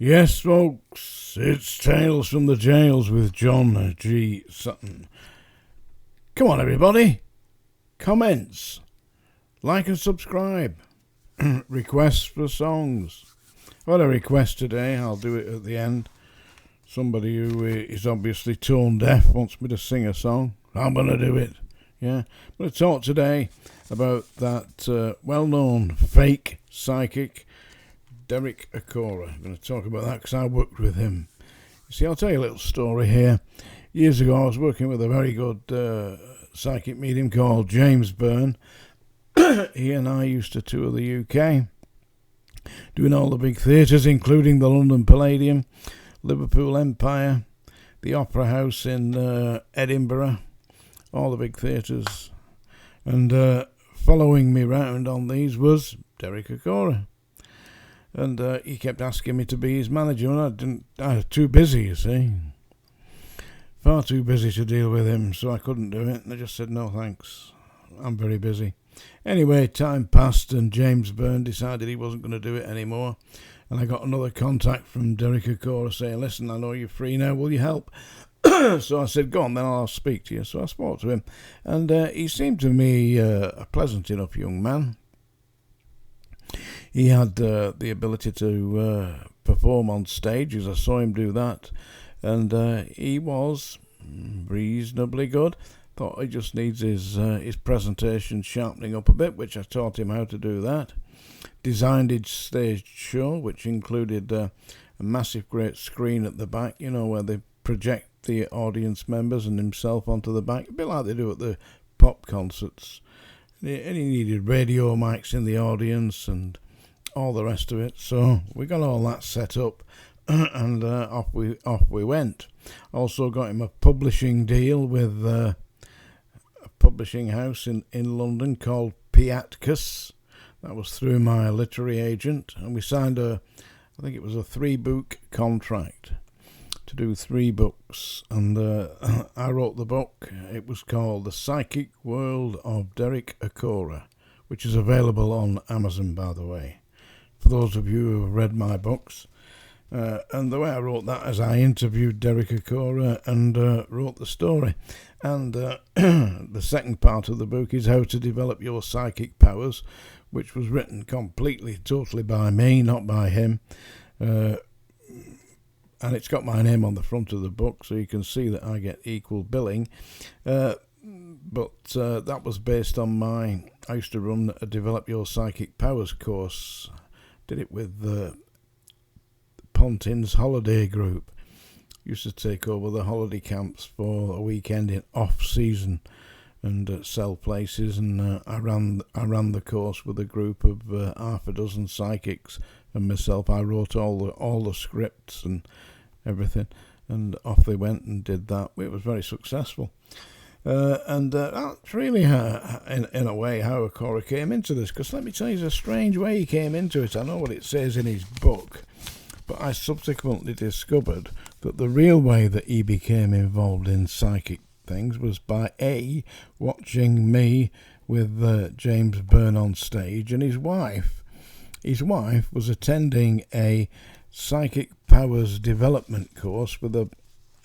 Yes, folks, it's Tales from the Jails with John G. Sutton. Come on, everybody. Comments, like and subscribe. Requests for songs. I've got a request today. I'll do it at the end. Somebody who is obviously tone deaf wants me to sing a song. I'm going to do it. Yeah. I'm going to talk today about that well-known fake psychic, Derek Acorah. I'm going to talk about that because I worked with him. You see, I'll tell you a little story here. Years ago, I was working with a very good psychic medium called James Byrne. He and I used to tour the UK, doing all the big theatres, including the London Palladium, Liverpool Empire, the Opera House in Edinburgh, all the big theatres. And following me round on these was Derek Acorah. And he kept asking me to be his manager, and I was too busy, you see. Far too busy to deal with him, so I couldn't do it. And I just said, no thanks, I'm very busy. Anyway, time passed and James Byrne decided he wasn't going to do it anymore. And I got another contact from Derek Acorah saying, listen, I know you're free now, will you help? So I said, go on, then I'll speak to you. So I spoke to him, and he seemed to me a pleasant enough young man. He had the ability to perform on stage, as I saw him do that, and he was reasonably good. Thought he just needs his presentation sharpening up a bit, which I taught him how to do that. Designed his stage show, which included a massive great screen at the back, you know, where they project the audience members and himself onto the back, a bit like they do at the pop concerts. And he needed radio mics in the audience and all the rest of it. So we got all that set up, and off we went. Also got him a publishing deal with a publishing house in London called Piatkus. That was through my literary agent, and we signed I think it was a 3-book contract to do 3 books, and I wrote the book. It was called The Psychic World of Derek Acorah, which is available on Amazon, by the way, for those of you who have read my books. And the way I wrote that is I interviewed Derek Acorah and wrote the story. And the second part of the book is How to Develop Your Psychic Powers, which was written completely, totally by me, not by him. And it's got my name on the front of the book, so you can see that I get equal billing. But that was based on I used to run a Develop Your Psychic Powers course. Did it with Pontin's holiday group. Used to take over the holiday camps for a weekend in off-season and sell places, and I ran the course with a group of half a dozen psychics and myself. I wrote all the scripts and everything, and off they went and did that. It was very successful, and that's really in a way how Acorah came into this. Because let me tell you, it's a strange way he came into it. I know what it says in his book, but I subsequently discovered that the real way that he became involved in psychic things was by watching me with James Byrne on stage, and his wife was attending a psychic powers development course with a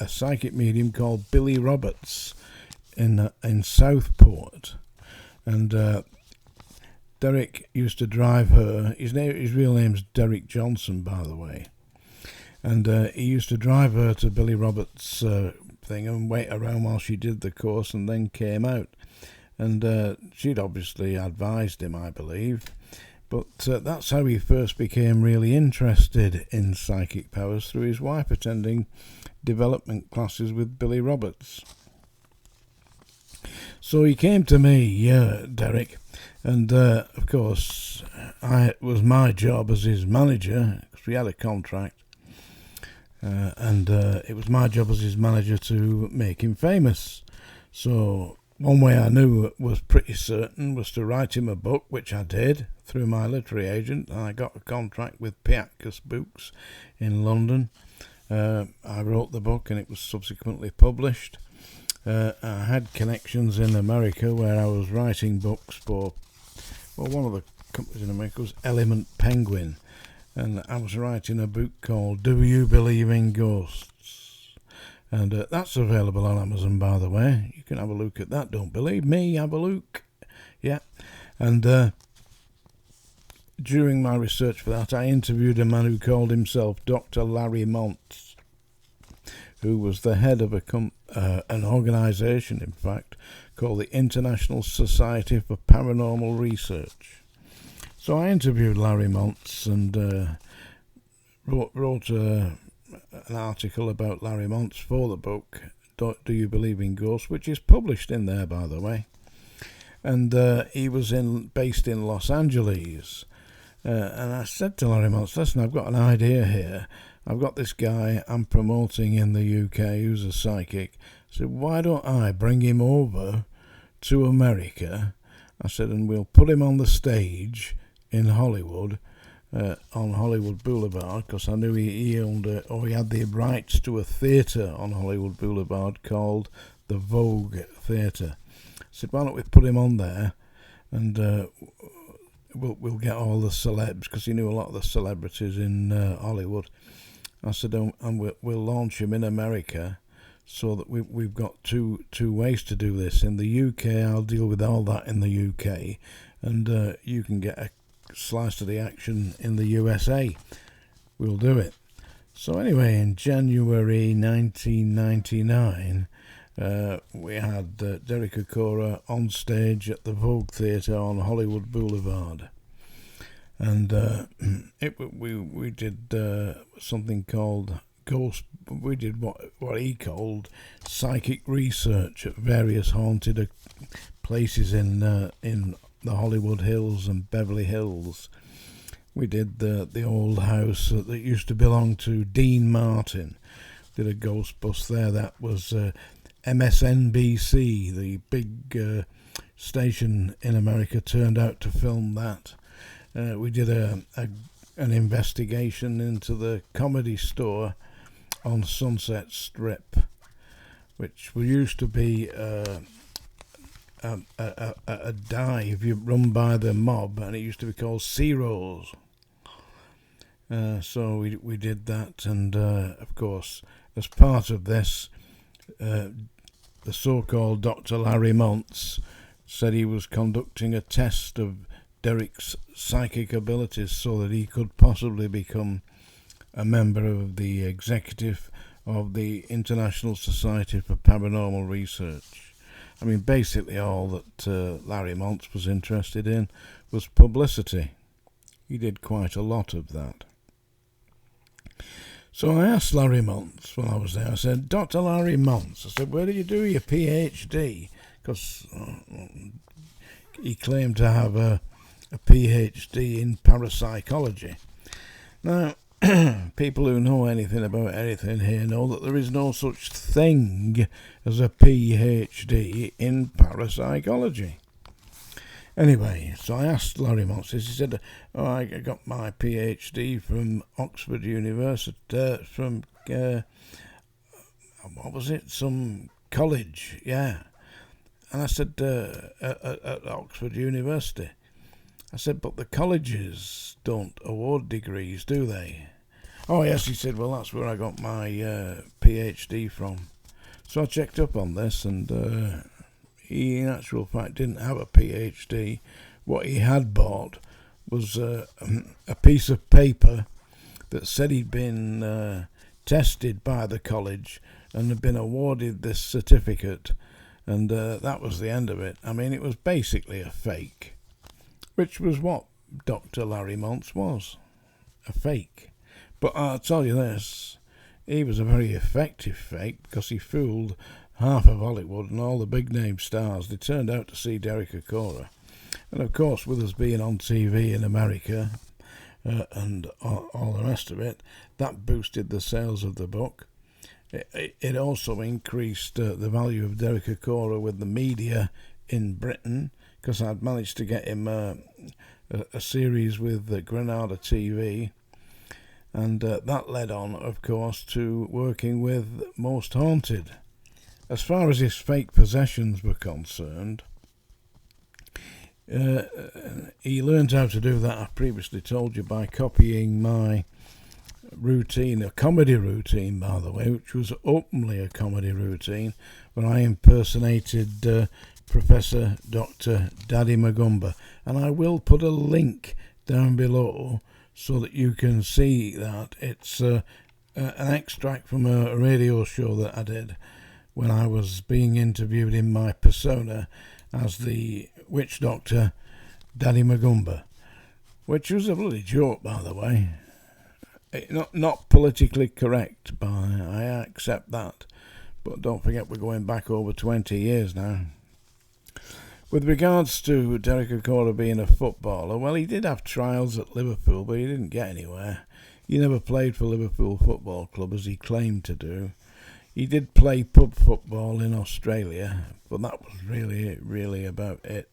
psychic medium called Billy Roberts in Southport, and Derek used to drive her. His real name's Derek Johnson, by the way, and he used to drive her to Billy Roberts' thing and wait around while she did the course, and then came out. And she'd obviously advised him, I believe. But that's how he first became really interested in psychic powers, through his wife attending development classes with Billy Roberts. So he came to me, Derek, and of course it was my job as his manager, because we had a contract, and it was my job as his manager to make him famous. So one way I knew was pretty certain was to write him a book, which I did through my literary agent, and I got a contract with Piatkus Books in London. I wrote the book, and it was subsequently published. I had connections in America where I was writing books for one of the companies in America was Element Penguin, and I was writing a book called Do You Believe in Ghosts? And that's available on Amazon, by the way. You can have a look at that. Don't believe me, have a look. Yeah. And during my research for that, I interviewed a man who called himself Dr. Larry Montz, who was the head of an organisation, in fact, called the International Society for Paranormal Research. So I interviewed Larry Montz and wrote an article about Larry Montz for the book, Do You Believe in Ghosts, which is published in there, by the way. And he was based in Los Angeles. And I said to Larry Montz, listen, I've got an idea here. I've got this guy I'm promoting in the UK who's a psychic. I said, why don't I bring him over to America? I said, and we'll put him on the stage in Hollywood, on Hollywood Boulevard, because I knew he owned he had the rights to a theatre on Hollywood Boulevard called the Vogue Theatre. I said, why don't we put him on there, and we'll get all the celebs, because he knew a lot of the celebrities in Hollywood. I said, and we'll launch him in America, so that we've got two ways to do this. In the UK, I'll deal with all that in the UK, and you can get a slice of the action in the USA. We'll do it. So anyway, in January 1999, we had Derek Acorah on stage at the Vogue Theatre on Hollywood Boulevard, and we did something called ghost. We did what he called psychic research at various haunted places in the Hollywood Hills and Beverly Hills. We did the old house that used to belong to Dean Martin. Did a ghost bus there. That was MSNBC, the big station in America, turned out to film that. We did an investigation into the Comedy Store on Sunset Strip, which used to be a dive run by the mob, and it used to be called Ciro's. So we did that, and of course, as part of this, the so-called Dr. Larry Montz said he was conducting a test of Derek's psychic abilities so that he could possibly become a member of the executive of the International Society for Paranormal Research. I mean, basically all that Larry Montz was interested in was publicity. He did quite a lot of that. So I asked Larry Montz while I was there, I said, Dr. Larry Montz, I said, where did you do your PhD? Because he claimed to have a PhD in parapsychology. Now, people who know anything about anything here know that there is no such thing as a PhD in parapsychology. Anyway, so I asked Larry Montz this. He said, I got my PhD from Oxford University, from, what was it, some college, yeah. And I said, at Oxford University. I said, but the colleges don't award degrees, do they? Oh, yes, he said, well, that's where I got my PhD from. So I checked up on this, and he, in actual fact, didn't have a PhD. What he had bought was a piece of paper that said he'd been tested by the college and had been awarded this certificate, and that was the end of it. I mean, it was basically a fake, which was what Dr. Larry Montz was, a fake. But I'll tell you this, he was a very effective fake, because he fooled half of Hollywood and all the big-name stars. They turned out to see Derek Acorah. And of course, with us being on TV in America and all the rest of it, that boosted the sales of the book. It also increased the value of Derek Acorah with the media in Britain, because I'd managed to get him a series with Granada TV. And that led on, of course, to working with Most Haunted. As far as his fake possessions were concerned, He learned how to do that, I previously told you, by copying my routine, a comedy routine, by the way, which was openly a comedy routine, when I impersonated Professor Dr. Daddy Magumba. And I will put a link down below so that you can see that. It's an extract from a radio show that I did when I was being interviewed in my persona as the witch doctor Daddy Magumba, which was a bloody joke, by the way. Not politically correct, but I accept that. But don't forget, we're going back over 20 years now. With regards to Derek Acorah being a footballer, well, he did have trials at Liverpool, but he didn't get anywhere. He never played for Liverpool Football Club, as he claimed to do. He did play pub football in Australia, but that was really about it.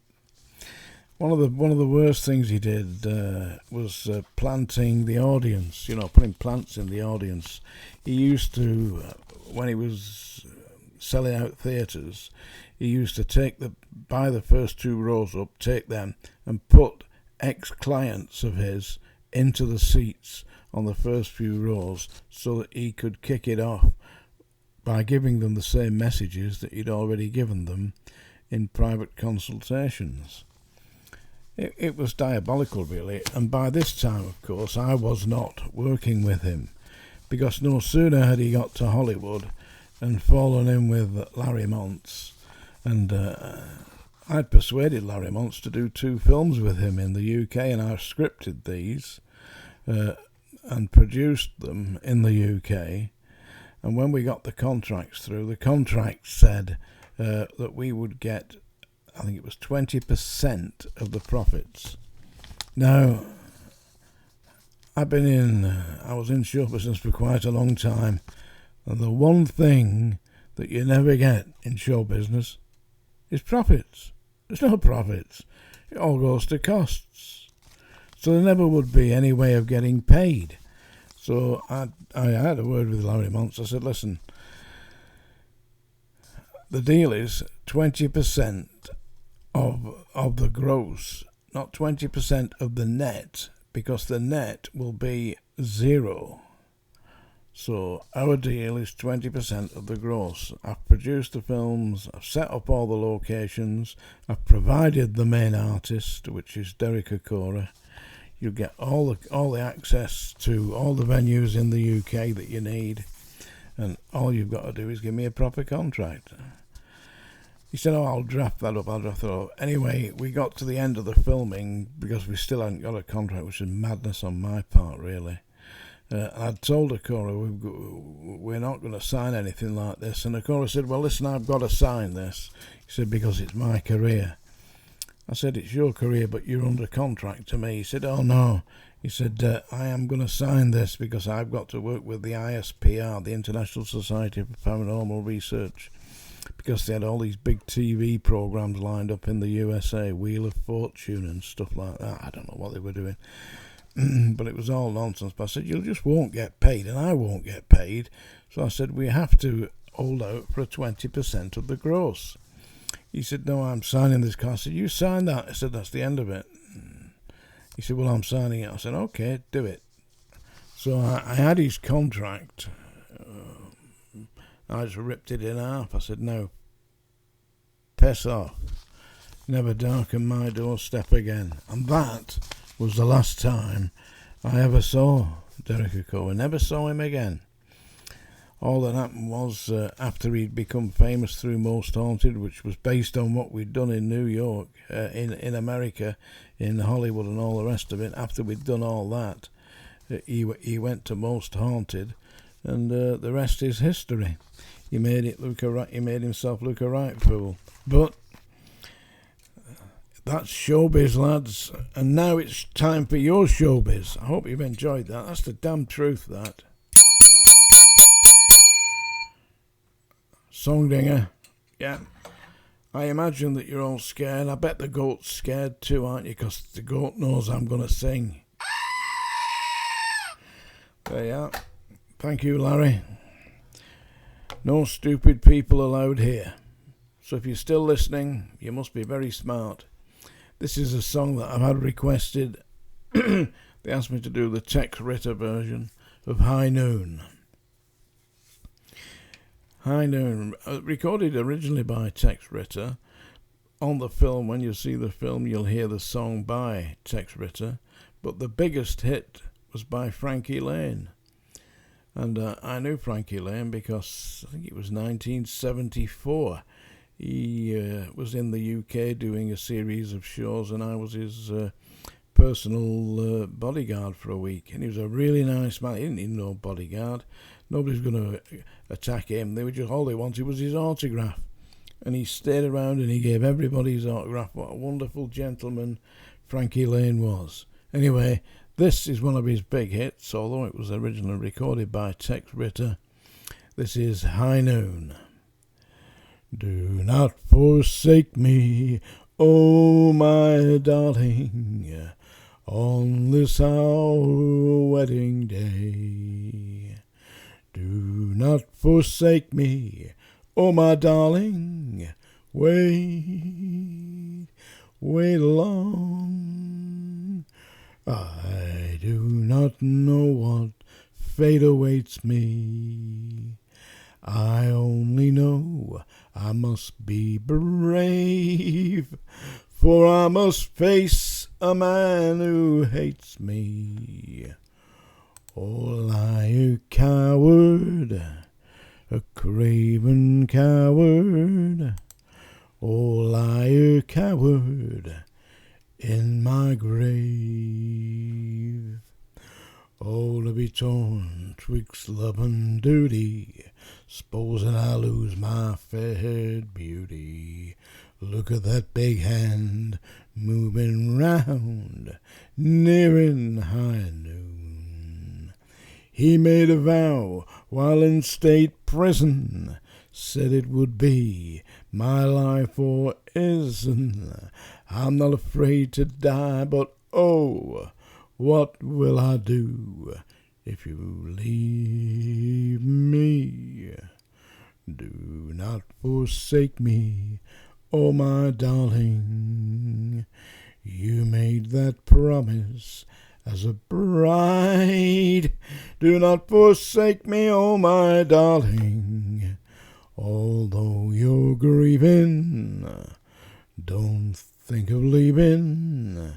One of the worst things he did was planting the audience. Putting plants in the audience. He used to, when he was selling out theatres, he used to buy the first 2 rows up, take them, and put ex-clients of his into the seats on the first few rows so that he could kick it off by giving them the same messages that he'd already given them in private consultations. It was diabolical, really, and by this time, of course, I was not working with him, because no sooner had he got to Hollywood and fallen in with Larry Montz, and I'd persuaded Larry Montz to do 2 films with him in the UK, and I scripted these and produced them in the UK. And when we got the contracts through, the contract said that we would get, I think it was 20% of the profits. Now, I was in show business for quite a long time, and the one thing that you never get in show business is profits. There's no profits. It all goes to costs. So there never would be any way of getting paid. So I had a word with Larry Montz. I said, listen, the deal is 20% of the gross, not 20% of the net, because the net will be 0. So our deal is 20% of the gross. I've produced the films, I've set up all the locations, I've provided the main artist, which is Derek Acorah. You'll get all the access to all the venues in the UK that you need, and all you've got to do is give me a proper contract. He said, I'll draft that up. Anyway, we got to the end of the filming because we still hadn't got a contract, which is madness on my part, really. I'd told Acorah we're not going to sign anything like this, and Acorah said, well, listen, I've got to sign this. He said, because it's my career. I said, it's your career, but you're under contract to me. He said, oh no. He said, I am going to sign this because I've got to work with the ISPR, the International Society for Paranormal Research, because they had all these big TV programs lined up in the USA, Wheel of Fortune and stuff like that. I don't know what they were doing. But it was all nonsense. But I said, you just won't get paid, and I won't get paid. So I said, we have to hold out for a 20% of the gross. He said, no, I'm signing this car. I said, you sign that. I said, that's the end of it. He said, well, I'm signing it. I said, okay, do it. So I had his contract. I just ripped it in half. I said, no, piss off. Never darken my doorstep again. And that was the last time I ever saw Derek Acorah. Never saw him again. All that happened was after he'd become famous through Most Haunted, which was based on what we'd done in New York, in America, in Hollywood and all the rest of it. After we'd done all that, he went to Most Haunted, and the rest is history. He made himself look a right fool. But that's showbiz, lads. And now it's time for your showbiz. I hope you've enjoyed that. That's the damn truth, that. Songdinger. Yeah. I imagine that you're all scared. I bet the goat's scared too, aren't you? Because the goat knows I'm going to sing. There you are. Thank you, Larry. No stupid people allowed here. So if you're still listening, you must be very smart. This is a song that I've had requested. They asked me to do the Tex Ritter version of High Noon. High Noon, recorded originally by Tex Ritter. On the film, when you see the film, you'll hear the song by Tex Ritter, but the biggest hit was by Frankie Laine. And I knew Frankie Laine because I think it was 1974. He was in the UK doing a series of shows, and I was his personal bodyguard for a week. And he was a really nice man. He didn't need no bodyguard. Nobody was going to attack him. All they wanted was his autograph. And he stayed around and he gave everybody his autograph. What a wonderful gentleman Frankie Laine was. Anyway, this is one of his big hits, although it was originally recorded by Tex Ritter. This is High Noon. Do not forsake me, oh my darling, on this our wedding day. Do not forsake me, oh my darling, wait long. I do not know what fate awaits me. I only know I must be brave, for I must face a man who hates me. Oh, I a coward, a craven coward, oh, lie a coward in my grave. Oh, to be torn twixt love and duty, supposing I lose my fair beauty. Look at that big hand moving round, nearing high noon. He made a vow while in state prison, said it would be my life or isn't. I'm not afraid to die, but oh, what will I do if you leave me? Do not forsake me, oh my darling. You made that promise as a bride. Do not forsake me, oh my darling. Although you're grieving, don't think of leaving.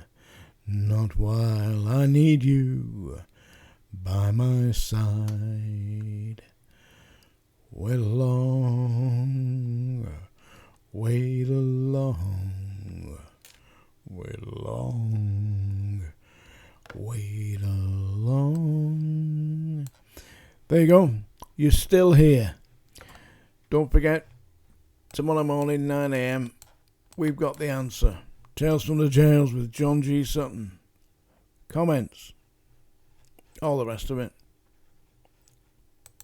Not while I need you by my side. Wait long, wait long, wait long, wait long. There you go. You're still here. Don't forget, tomorrow morning, 9 a.m, we've got the answer. Tales from the Jails with John G. Sutton. Comments. All the rest of it.